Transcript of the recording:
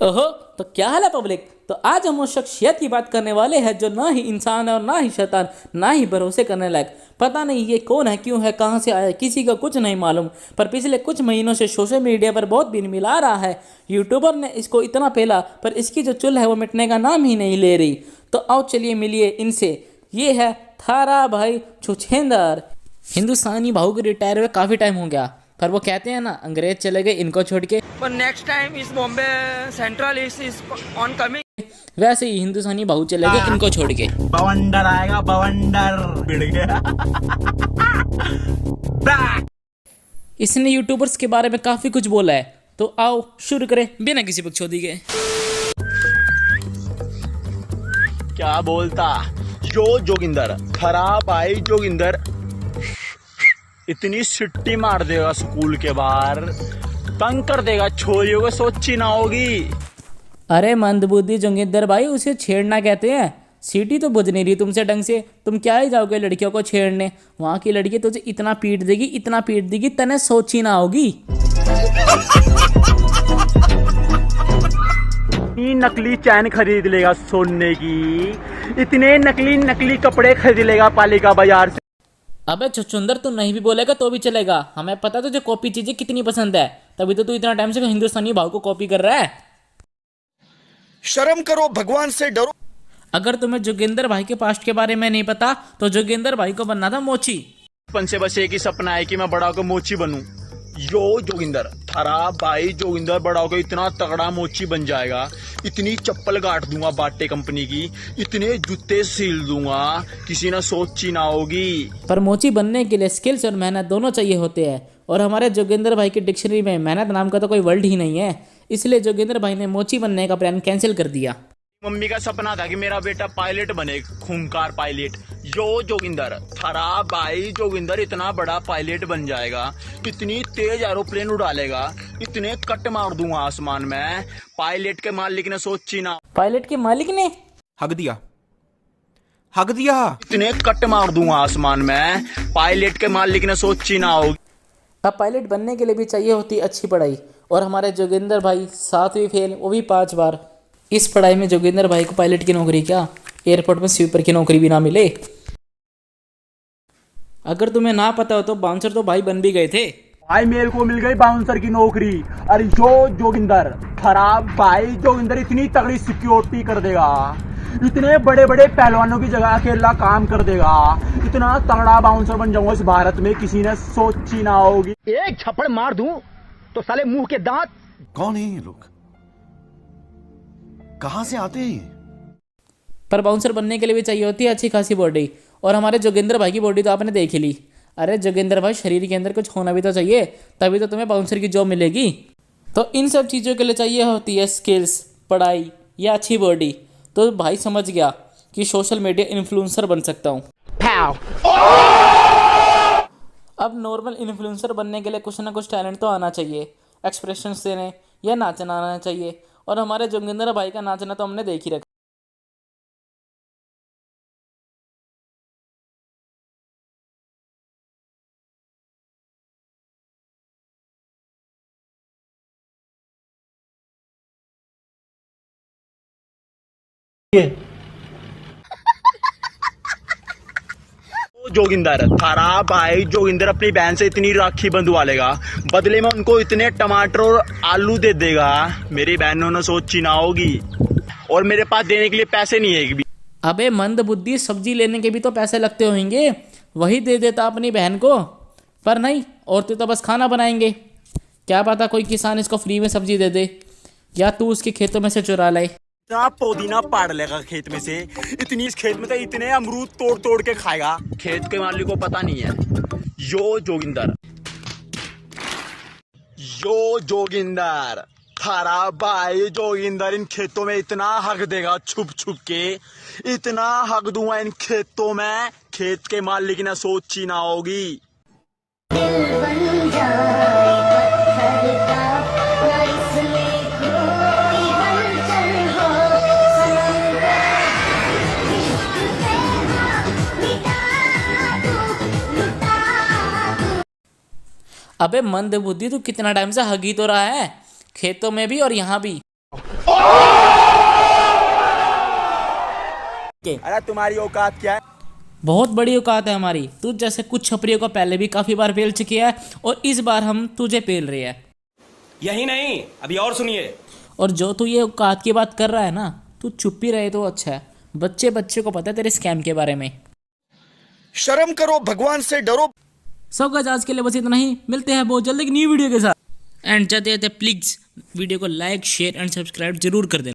ओहो, तो क्या हाल है पब्लिक। तो आज हम उस शख्सियत की बात करने वाले हैं जो ना ही इंसान है और ना ही शैतान, ना ही भरोसे करने लायक। पता नहीं ये कौन है, क्यों है, कहाँ से आया, किसी का कुछ नहीं मालूम। पर पिछले कुछ महीनों से सोशल मीडिया पर बहुत दिन मिला रहा है। यूट्यूबर ने इसको इतना पेला पर इसकी जो चुल है वो मिटने का नाम ही नहीं ले रही। तो आओ चलिए मिलिए इनसे। ये है थारा भाई छुछेंदर। हिंदुस्तानी भाऊ के रिटायर हुए काफ़ी टाइम हो गया, पर वो कहते हैं ना, अंग्रेज चले गए इनको छोड़ के। But next time is Bombay Central is on coming. वैसे ही हिंदुस्तानी भाऊ चले गए इनको छोड़ के। बवंडर आएगा, बवंडर बिड़ गया। इसने यूट्यूबर्स के बारे में काफी कुछ बोला है, तो आओ शुरू करें बिना किसी बकचोदी के। क्या बोलता यो जोगिंदर, खराब आई जोगिंदर, इतनी सिट्टी मार देगा स्कूल के बाहर, तंग कर देगा छोरियों को, सोची ना होगी। अरे मंदबुद्धि जोगिंदर भाई, उसे छेड़ना कहते हैं। सीटी तो बुझ नहीं रही तुमसे ढंग से, तुम क्या ही जाओगे लड़कियों को छेड़ने। वहां की लड़की तुझे इतना पीट देगी, इतना पीट देगी, तने सोची ना होगी। इतनी नकली चैन खरीद लेगा सोने की, इतने नकली नकली कपड़े खरीद लेगा पालिका बाजार से। अबे छुछुंदर, तू नहीं भी बोलेगा तो भी चलेगा। हमें पता तुझे कॉपी चीजें कितनी पसंद है, तभी तो तू इतना टाइम से हिंदुस्तानी भाव को कॉपी कर रहा है। शर्म करो, भगवान से डरो। अगर तुम्हें जोगिंदर भाई के पास्ट के बारे में नहीं पता तो जोगिंदर भाई को बनना था मोची। बचपन से बस एक ही सपना है कि मैं बड़ा होकर मोची बनूं। यो जोगिंदर, थारा भाई जोगिंदर बड़ा होकर इतना तगड़ा मोची बन जाएगा, इतनी चप्पल गांठ दूंगा बाटे कंपनी की, इतने जूते सील दूंगा, किसी ने सोची ना होगी। पर मोची बनने के लिए स्किल्स और मेहनत दोनों चाहिए होते हैं, और हमारे जोगिंदर भाई की डिक्शनरी में मेहनत नाम का तो कोई वर्ड ही नहीं है। इसलिए जोगिंदर भाई ने मोची बनने का प्लान कैंसिल कर दिया। मम्मी का सपना था कि मेरा बेटा पायलट बने, खूंखार पायलट। यो जोगिंदर, थारा भाई जोगिंदर इतना बड़ा पायलट बन जाएगा, इतनी तेज एरोप्लेन उड़ा लेगा, इतने कट मार दूंगा आसमान में, पायलट के मालिक ने सोची ना। पायलट के मालिक ने हक दिया, हक दिया। इतने कट मार दूंगा आसमान में, पायलट के मालिक ने सोची ना होगी। अब पायलट बनने के लिए भी चाहिए होती अच्छी पढ़ाई, और हमारे जोगिंदर भाई 7वीं फेल, वो भी 5 बार। इस पढ़ाई में जोगिंदर भाई को पायलट की नौकरी क्या, एयरपोर्ट में स्वीपर की नौकरी भी ना मिले। अगर तुम्हें ना पता हो तो बाउंसर तो भाई बन भी गए थे। भाई मेरे को मिल गई बाउंसर की नौकरी। अरे यो जोगिंदर, खराब भाई जोगिंदर इतनी तगड़ी सिक्योरिटी कर देगा, इतने बड़े बड़े पहलवानों की जगह अकेला काम कर देगा, इतना तगड़ा बाउंसर बन जाऊंगा इस भारत में, किसी ने सोची ना होगी। एक छप्पड़ मार दूं तो साले मुंह के दांत। कौन है ये लोग, कहां से आते हैं ये? पर बाउंसर बनने के लिए भी चाहिए होती है अच्छी खासी बॉडी, और हमारे जोगिंदर भाई की बॉडी तो आपने देख ही ली। अरे जोगिंदर भाई, शरीर के अंदर कुछ होना भी तो चाहिए, तभी तो तुम्हें बाउंसर की जॉब मिलेगी। तो इन सब चीज़ों के लिए चाहिए होती है स्किल्स, पढ़ाई या अच्छी बॉडी। तो भाई समझ गया कि सोशल मीडिया इन्फ्लुएंसर बन सकता हूँ। अब नॉर्मल इन्फ्लुएंसर बनने के लिए कुछ ना कुछ टैलेंट तो आना चाहिए, एक्सप्रेशंस देने या नाचना आना चाहिए, और हमारे जोगिंदर भाई का नाचना तो हमने देख ही रखा। जोगिंदर, थारा भाई जोगिंदर अपनी बहन से इतनी राखी बंधवा लेगा, बदले में उनको इतने टमाटर और आलू दे देगा, मेरी बहनों ने सोची ना होगी, और मेरे पास देने के लिए पैसे नहीं है एक भी। अबे मंद बुद्धि, सब्जी लेने के भी तो पैसे लगते होंगे, वही दे देता अपनी बहन को। पर नहीं, औरतें तो बस खाना बनाएंगे। क्या पता कोई किसान इसको फ्री में सब्जी दे दे, या तू उसके खेतों में से चुरा लाए। इतना पुदीना पाड़ लेगा खेत में से, इतनी इस खेत में तो इतने अमरूद तोड़ तोड़ के खाएगा, खेत के मालिक को पता नहीं है। यो जोगिंदर, यो जोगिंदर, थारा भाई जोगिंदर इन खेतों में इतना हक देगा छुप छुप के, इतना हक दूंगा इन खेतों में, खेत के मालिक ने सोची ना होगी। अबे मंद बुद्धि, तू कितना टाइम से हगी तो रहा है, खेतों में भी और यहाँ भी। अरे तुम्हारी औकात क्या है? बहुत बड़ी औकात है हमारी। तू जैसे कुछ छपरियों को पहले भी काफ़ी बार पेल चुकी है और इस बार हम तुझे पेल रहे हैं। यही नहीं, अभी और सुनिए। और जो तू ये औकात की बात कर रहा है ना, तू चुप ही रहे तो अच्छा है। बच्चे बच्चे को पता है तेरे स्कैम के बारे में। शर्म करो, भगवान से डरो। सब गाइस आज के लिए बस इतना ही, मिलते हैं बहुत जल्द एक न्यू वीडियो के साथ। एंड जाते जाते प्लीज़ वीडियो को लाइक शेयर एंड सब्सक्राइब जरूर कर देना।